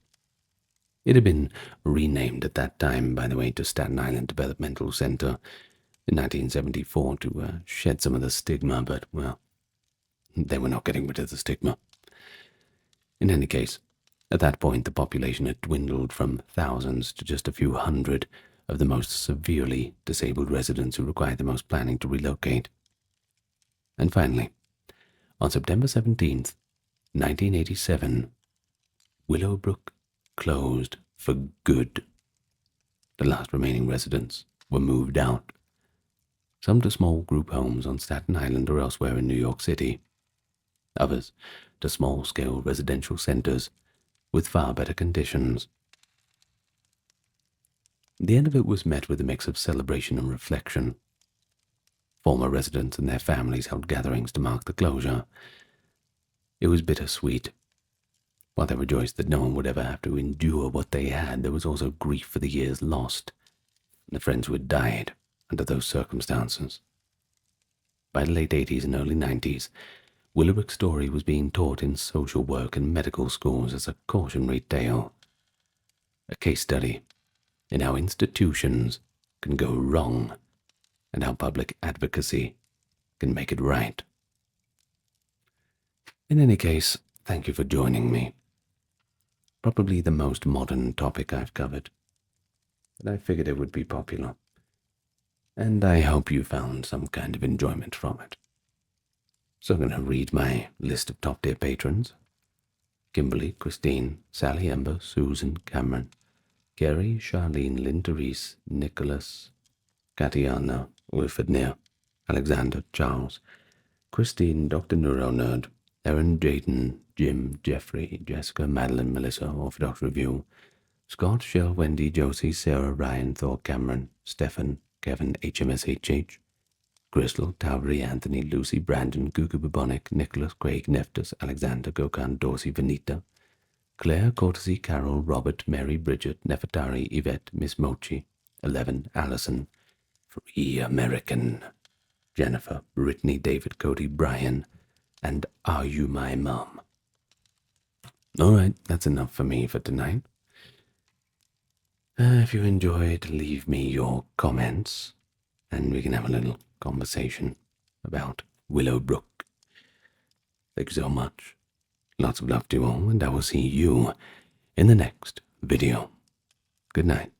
It had been renamed at that time, by the way, to Staten Island Developmental Center in 1974 to shed some of the stigma, but, well, they were not getting rid of the stigma. In any case, at that point the population had dwindled from thousands to just a few hundred of the most severely disabled residents who required the most planning to relocate. And finally, on September 17th, 1987, Willowbrook closed for good. The last remaining residents were moved out, some to small group homes on Staten Island or elsewhere in New York City, others to small-scale residential centers with far better conditions. The end of it was met with a mix of celebration and reflection. Former residents and their families held gatherings to mark the closure. It was bittersweet. While they rejoiced that no one would ever have to endure what they had, there was also grief for the years lost and the friends who had died under those circumstances. By the late 80s and early 90s, Willowbrook's story was being taught in social work and medical schools as a cautionary tale, a case study in how institutions can go wrong and how public advocacy can make it right. In any case, thank you for joining me. Probably the most modern topic I've covered, but I figured it would be popular, and I hope you found some kind of enjoyment from it. So I'm going to read my list of top-tier patrons. Kimberly, Christine, Sally, Ember, Susan, Cameron, Gary, Charlene, Lynn, Therese, Nicholas, Katiana, Wilfred Neer, Alexander, Charles, Christine, Dr. Neuro Nerd, Erin, Jaden, Jim, Jeffrey, Jessica, Madeline, Melissa, Orthodox Review, Scott, Shell, Wendy, Josie, Sarah, Ryan, Thor, Cameron, Stefan, Kevin, HMSHH, Crystal, Tavri, Anthony, Lucy, Brandon, Gugu Bubonic, Nicholas, Craig, Neftus, Alexander, Gokan, Dorsey, Vanita, Claire, Courtesy, Carol, Robert, Mary, Bridget, Nefertari, Yvette, Miss Mochi, 11, Allison, Free American, Jennifer, Brittany, David, Cody, Brian, and Are You My Mom? Alright, that's enough for me for tonight. If you enjoyed, leave me your comments, and we can have a little conversation about Willowbrook. Thank you so much. Lots of love to you all, and I will see you in the next video. Good night.